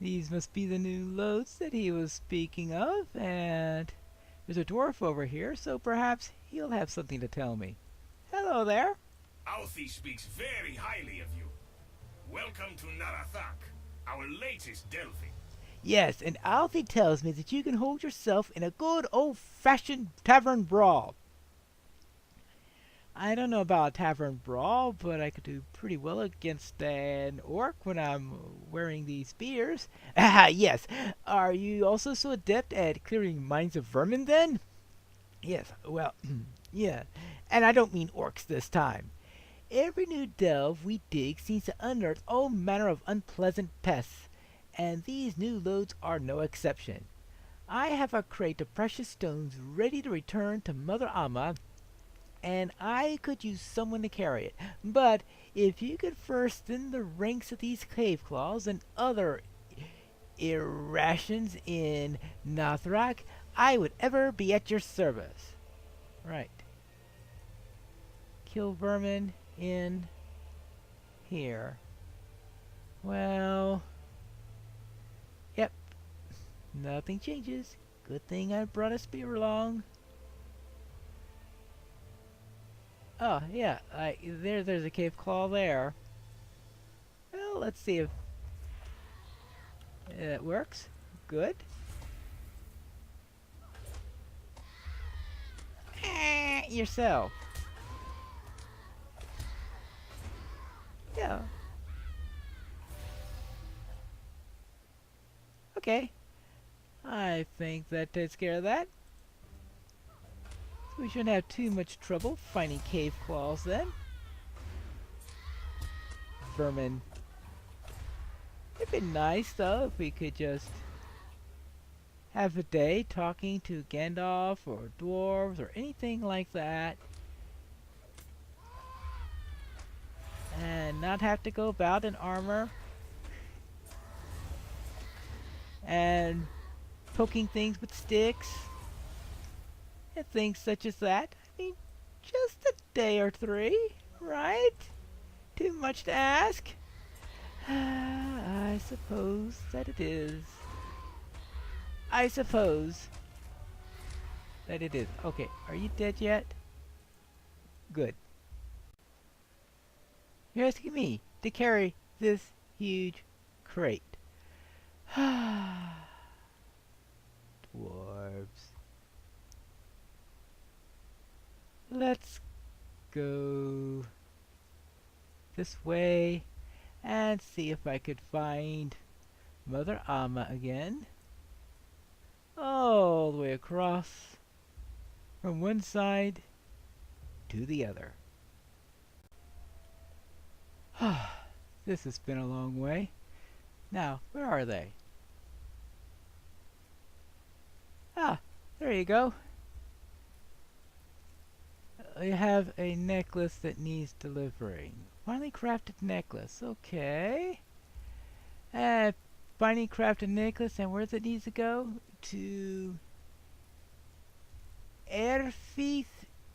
These must be the new loads that he was speaking of, and there's a dwarf over here, so perhaps he'll have something to tell me. Hello there. Alfie speaks very highly of you. Welcome to Narathak, our latest delving. Yes, and Alfie tells me that you can hold yourself in a good old-fashioned tavern brawl. I don't know about a tavern brawl, but I could do pretty well against an orc when I'm wearing these spears. Ah, yes. Are you also so adept at clearing mines of vermin then? Yes, well, yeah. And I don't mean orcs this time. Every new delve we dig seems to unearth all manner of unpleasant pests, and these new loads are no exception. I have a crate of precious stones ready to return to Mother Amma, and I could use someone to carry it. But if you could first thin the ranks of these cave claws and other irrations in Nathrak, I would ever be at your service. Right. Kill vermin in here. Well, yep. Nothing changes. Good thing I brought a spear along. Oh, yeah, there's a cave claw there. Well, let's see if it works. Good. Yourself. Yeah. Okay. I think that takes care of that. We shouldn't have too much trouble finding cave claws then. Vermin. It'd be nice though if we could just have a day talking to Gandalf or dwarves or anything like that. And not have to go about in armor. And poking things with sticks. And things such as that. I mean, just a day or three, right? Too much to ask? I suppose that it is. I suppose that it is. Okay, are you dead yet? Good. You're asking me to carry this huge crate. Dwarves. Let's go this way and see if I could find Mother Amma again. All the way across from one side to the other. This has been a long way. Now, where are they? Ah, there you go. I have a necklace that needs delivering. Finally crafted necklace. Okay. Finally crafted necklace, and where does it need to go? To Erfith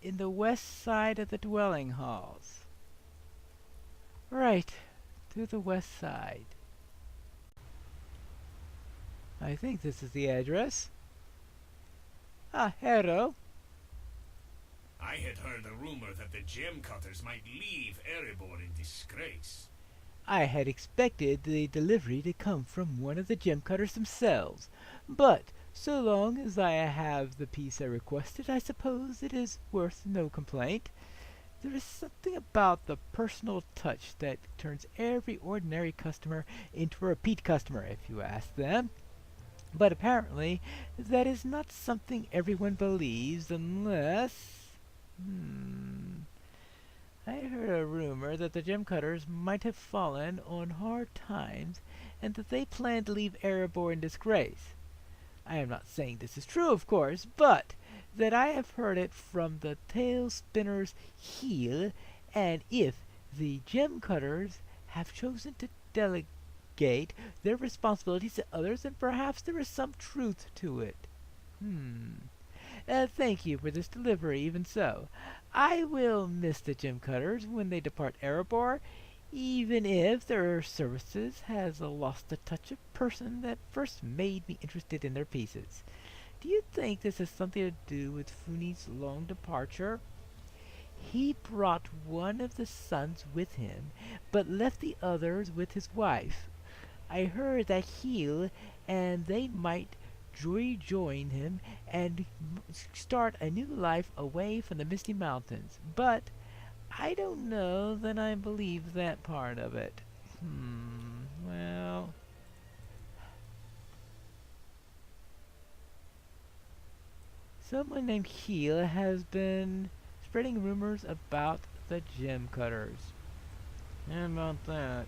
in the west side of the dwelling halls. Right, to the west side. I think this is the address. Ah, hello. I had heard a rumor that the gem cutters might leave Erebor in disgrace. I had expected the delivery to come from one of the gem cutters themselves, but so long as I have the piece I requested, I suppose it is worth no complaint. There is something about the personal touch that turns every ordinary customer into a repeat customer, if you ask them. But apparently, that is not something everyone believes unless... I heard a rumor that the gem cutters might have fallen on hard times and that they plan to leave Erebor in disgrace. I am not saying this is true, of course, but that I have heard it from the tail spinner's heel, and if the gem cutters have chosen to delegate their responsibilities to others, then perhaps there is some truth to it. Thank you for this delivery, even so. I will miss the gem cutters when they depart Erebor, even if their services has lost the touch of person that first made me interested in their pieces. Do you think this has something to do with Funi's long departure? He brought one of the sons with him, but left the others with his wife. I heard that Heel and they might rejoin him and start a new life away from the Misty Mountains, but I don't know that I believe that part of it. Well, someone named Heel has been spreading rumors about the gem cutters. How about that?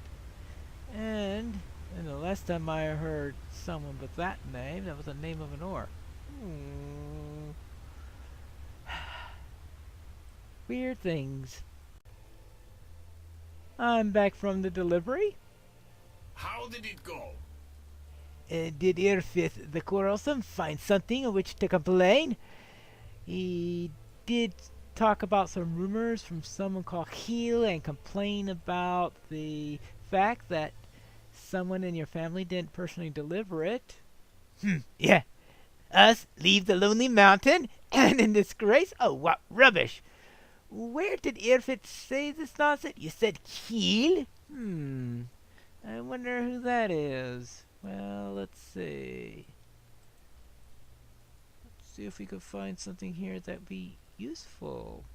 And the last time I heard someone with that name, that was the name of an orc. Hmm. Weird things. I'm back from the delivery. How did it go? Did Irfith the Quarrelsome find something of which to complain? He did talk about some rumors from someone called Heel and complain about the fact that someone in your family didn't personally deliver it. Yeah. Us leave the lonely mountain and in disgrace? Oh, what rubbish! Where did Irfit say this nonsense? You said Heel? I wonder who that is. Well, let's see. Let's see if we could find something here that'd be useful.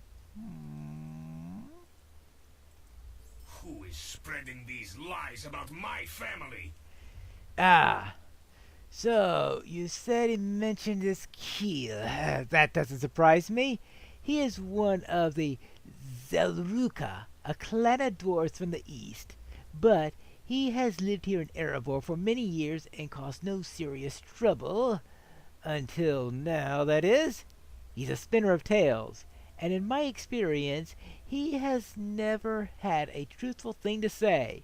Who is spreading these lies about my family? Ah, so you said he mentioned this Keel. That doesn't surprise me. He is one of the Zelruka, a clan of dwarves from the east. But he has lived here in Erebor for many years and caused no serious trouble. Until now, that is. He's a spinner of tales, and in my experience, he has never had a truthful thing to say.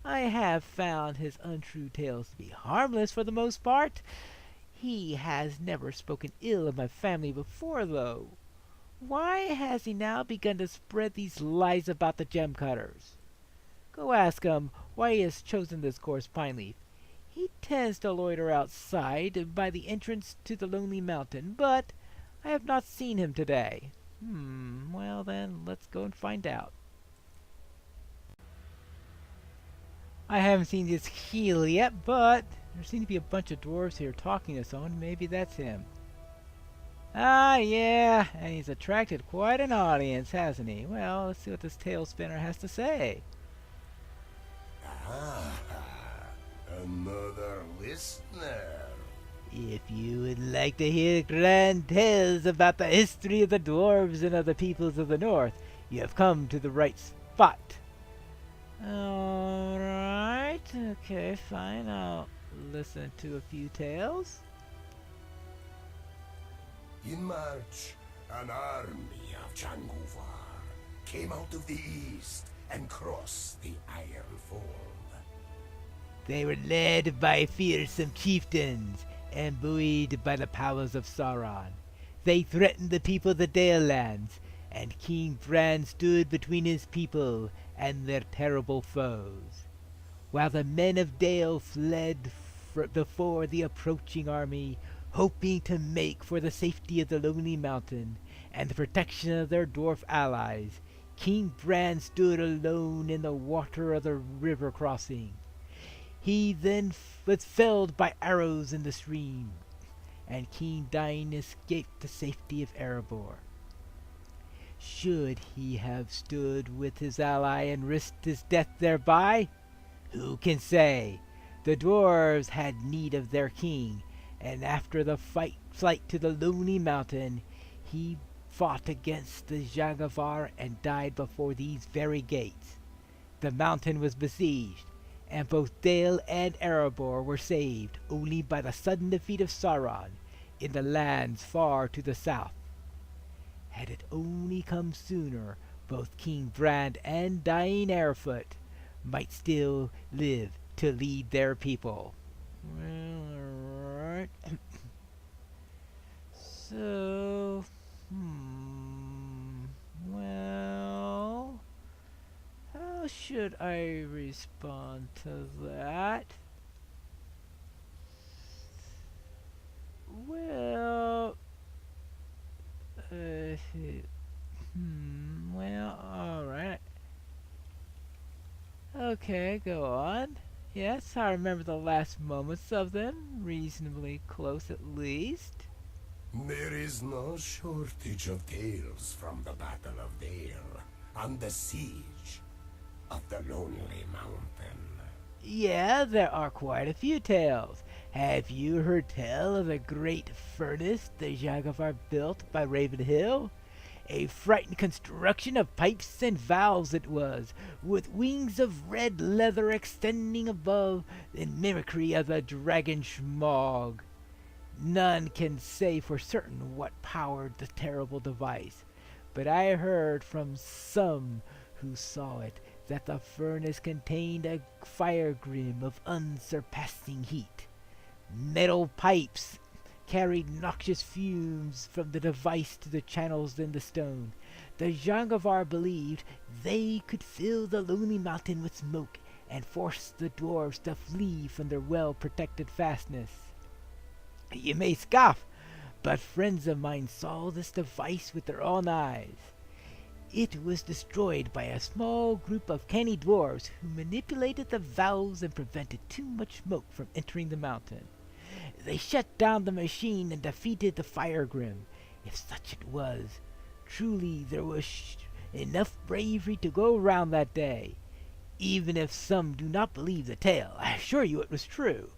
I have found his untrue tales to be harmless for the most part. He has never spoken ill of my family before, though. Why has he now begun to spread these lies about the gem cutters? Go ask him why he has chosen this course, Pineleaf. He tends to loiter outside by the entrance to the Lonely Mountain, but I have not seen him today. Well then, let's go and find out. I haven't seen this Heel yet, but there seem to be a bunch of dwarves here talking to someone. Maybe that's him. Ah, yeah, and he's attracted quite an audience, hasn't he? Well, let's see what this tail spinner has to say. Ah, another listener. If you would like to hear grand tales about the history of the dwarves and other peoples of the north, you have come to the right spot. Alright, okay, fine, I'll listen to a few tales. In March, an army of Janguvar came out of the east and crossed the Iron Fold. They were led by fearsome chieftains and buoyed by the powers of Sauron. They threatened the people of the Dale lands, and King Bran stood between his people and their terrible foes. While the men of Dale fled before the approaching army, hoping to make for the safety of the Lonely Mountain and the protection of their dwarf allies, King Bran stood alone in the water of the river crossing. He then was felled by arrows in the stream, and King Dain escaped the safety of Erebor. Should he have stood with his ally and risked his death thereby? Who can say? The dwarves had need of their king, and after the flight to the Lonely Mountain, he fought against the Jagavar and died before these very gates. The mountain was besieged, and both Dale and Erebor were saved only by the sudden defeat of Sauron in the lands far to the south. Had it only come sooner, both King Brand and Dain Airfoot might still live to lead their people. Well, alright. So, well, how should I respond to that? Well, uh, well, alright. Okay, go on. Yes, I remember the last moments of them, reasonably close at least. There is no shortage of tales from the Battle of Vale and the siege of the Lonely Mountain. Yeah, there are quite a few tales. Have you heard tell of the great furnace the Jaguar built by Raven Hill? A frightened construction of pipes and valves it was, with wings of red leather extending above in mimicry of the dragon Schmog. None can say for certain what powered the terrible device, but I heard from some who saw it that the furnace contained a fire grim of unsurpassing heat. Metal pipes carried noxious fumes from the device to the channels in the stone. The Jangavar believed they could fill the lonely mountain with smoke and force the dwarves to flee from their well-protected fastness. You may scoff, but friends of mine saw this device with their own eyes. It was destroyed by a small group of canny dwarves who manipulated the valves and prevented too much smoke from entering the mountain. They shut down the machine and defeated the Fire Grim, if such it was. Truly, there was enough bravery to go around that day. Even if some do not believe the tale, I assure you it was true.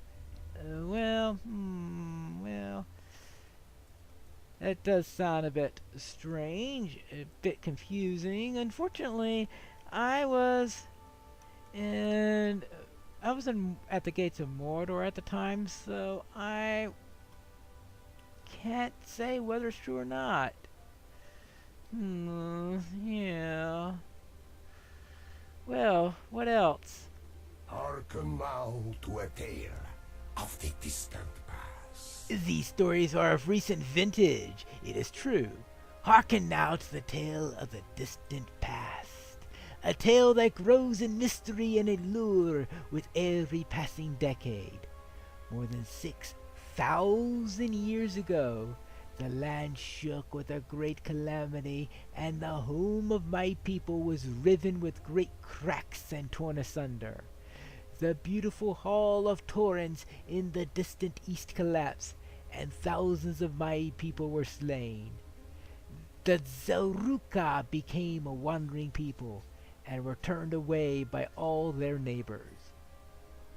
Well, that does sound a bit strange, a bit confusing. Unfortunately, I was in at the gates of Mordor at the time, so I can't say whether it's true or not. Yeah. Well, what else? Hearken now to a tale of the distant past. These stories are of recent vintage, it is true. Hearken now to the tale of the distant past. A tale that grows in mystery and allure with every passing decade. More than 6,000 years ago, the land shook with a great calamity, and the home of my people was riven with great cracks and torn asunder. The beautiful hall of torrents in the distant east collapsed, and thousands of my people were slain. The Zaruka became a wandering people, and were turned away by all their neighbors.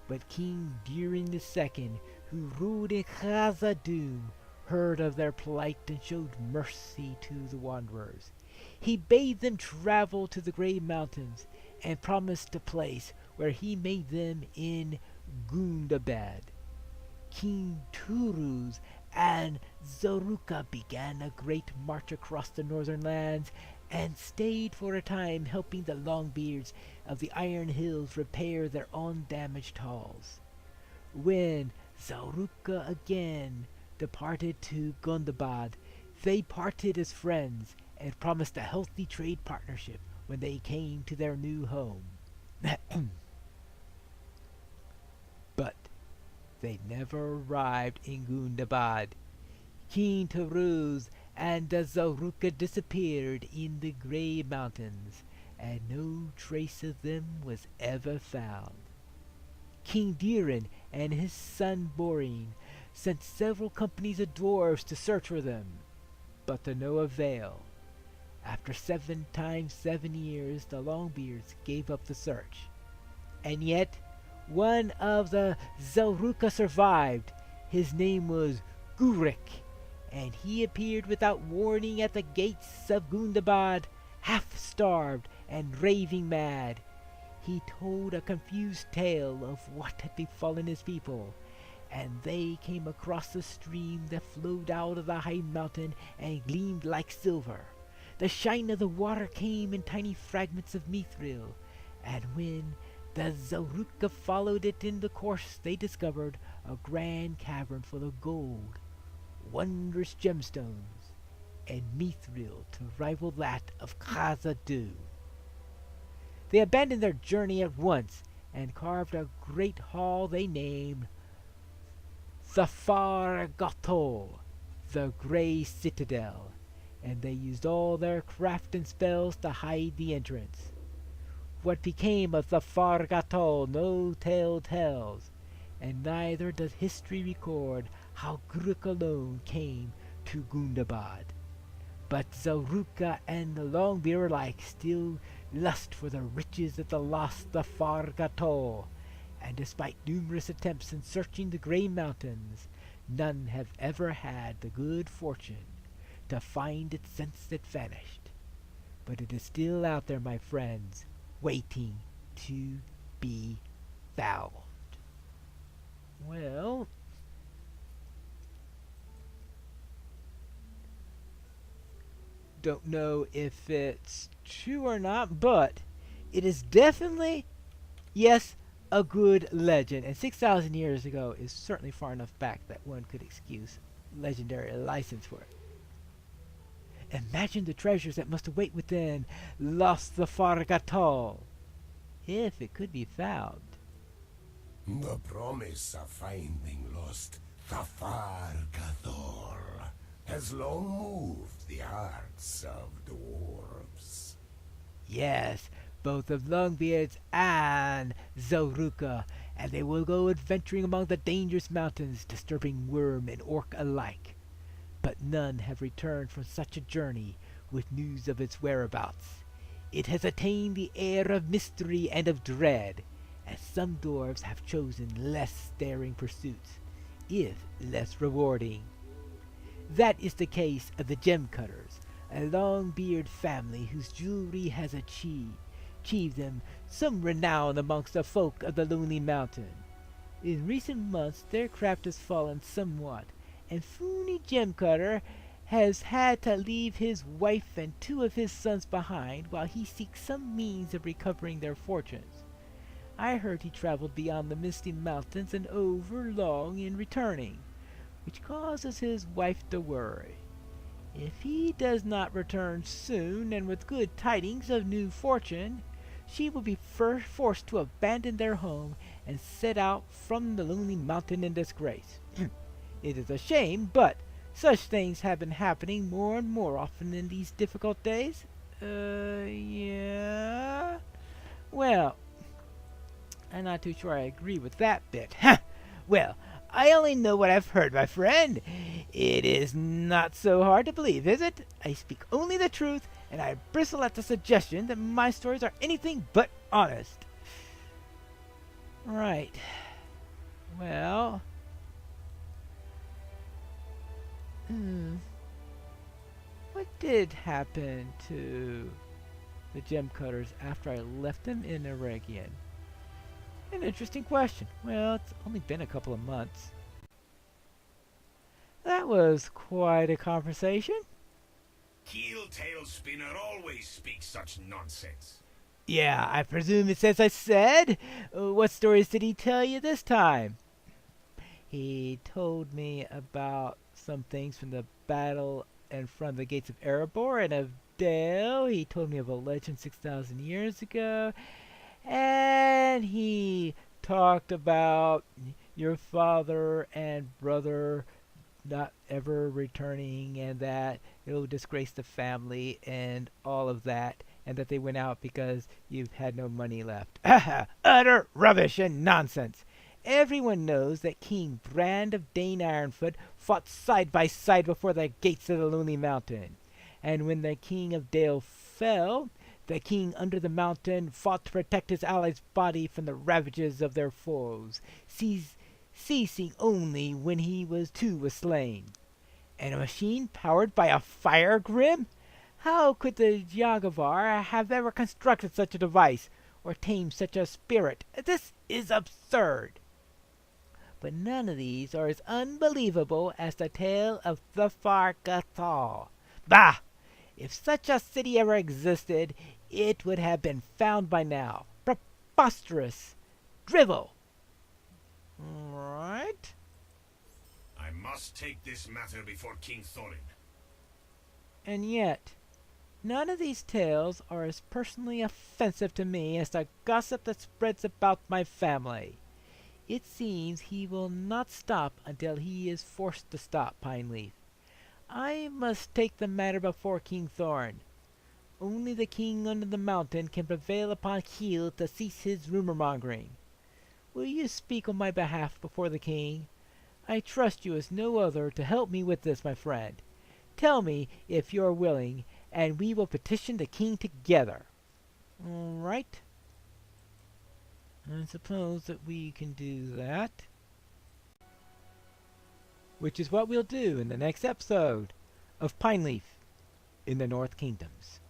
But King Durin II, who ruled in Khazad-dûm, heard of their plight and showed mercy to the wanderers. He bade them travel to the Grey Mountains, and promised a place where he made them in Gundabad. King Turuz and Zaruka began a great march across the northern lands, and stayed for a time helping the Longbeards of the Iron Hills repair their own damaged halls. When Zaruka again departed to Gundabad, they parted as friends and promised a healthy trade partnership when they came to their new home. But they never arrived in Gundabad. King Taruz and the Zaruka disappeared in the Grey Mountains, and no trace of them was ever found. King Dirin and his son Borin sent several companies of dwarves to search for them, but to no avail. After 7 times 7 years, the Longbeards gave up the search. And yet, one of the Zaruka survived. His name was Gurik, and he appeared without warning at the gates of Gundabad, half-starved and raving mad. He told a confused tale of what had befallen his people, and they came across a stream that flowed out of the high mountain and gleamed like silver. The shine of the water came in tiny fragments of mithril, and when the Zaruka followed it in the course, they discovered a grand cavern full of gold, wondrous gemstones, and mithril to rival that of Khazad-dûm. they abandoned their journey at once and carved a great hall they named the Fargatol, the Grey Citadel, and they used all their craft and spells to hide the entrance. What became of the Fargatol no tale tells, and neither does history record how Guruk alone came to Gundabad. But Zaruka and the Longbeard alike still lust for the riches of the lost Fargatol, and despite numerous attempts in searching the Grey Mountains, none have ever had the good fortune to find it since it vanished. But it is still out there, my friends, waiting to be found. Well, don't know if it's true or not, but it is definitely, yes, a good legend. And 6,000 years ago is certainly far enough back that one could excuse legendary license for it. Imagine the treasures that must await within Lost the Fargatol, if it could be found. The promise of finding lost Fargador has long moved the hearts of dwarves. Yes, both of Longbeard's and Zoruka, and they will go adventuring among the dangerous mountains, disturbing worm and orc alike. But none have returned from such a journey with news of its whereabouts. It has attained the air of mystery and of dread, and some dwarves have chosen less daring pursuits, if less rewarding. That is the case of the Gem Cutters, a long-beard family whose jewelry has achieved them some renown amongst the folk of the Lonely Mountain. In recent months their craft has fallen somewhat, and Foony Gemcutter has had to leave his wife and two of his sons behind while he seeks some means of recovering their fortunes. I heard he traveled beyond the Misty Mountains and over long in returning, which causes his wife to worry. If he does not return soon and with good tidings of new fortune, she will be forced to abandon their home and set out from the Lonely Mountain in disgrace. It is a shame, but such things have been happening more and more often in these difficult days. Yeah. Well, I'm not too sure I agree with that bit. Well, I only know what I've heard, my friend. It is not so hard to believe, is it? I speak only the truth, and I bristle at the suggestion that my stories are anything but honest. Right. Well... what did happen to the Gem Cutters after I left them in Eregion? An interesting question. Well, it's only been a couple of months. That was quite a conversation. Keel Tail Spinner always speaks such nonsense. Yeah, I presume it's as I said. What stories did he tell you this time? He told me about some things from the battle in front of the gates of Erebor and of Dale. He told me of a legend 6,000 years ago. And he talked about your father and brother not ever returning, and that it'll disgrace the family and all of that, and that they went out because you had no money left. Utter rubbish and nonsense. Everyone knows that King Brand of Dane Ironfoot fought side by side before the gates of the Lonely Mountain. And when the King of Dale fell, the king under the mountain fought to protect his allies' body from the ravages of their foes, ceasing only when he was slain. And a machine powered by a fire grim? How could the Jagavar have ever constructed such a device, or tamed such a spirit? This is absurd. But none of these are as unbelievable as the tale of the Fargathal. Bah! If such a city ever existed, it would have been found by now. Preposterous! Drivel! Right? I must take this matter before King Thorin. And yet, None of these tales are as personally offensive to me as the gossip that spreads about my family. It seems he will not stop until he is forced to stop, Pineleaf. I must take the matter before King Thorn. Only the king under the mountain can prevail upon Keel to cease his rumor-mongering. Will you speak on my behalf before the king? I trust you as no other to help me with this, my friend. Tell me if you are willing, and we will petition the king together. All right. I suppose that we can do that. Which is what we'll do in the next episode of Pineleaf in the North Kingdoms.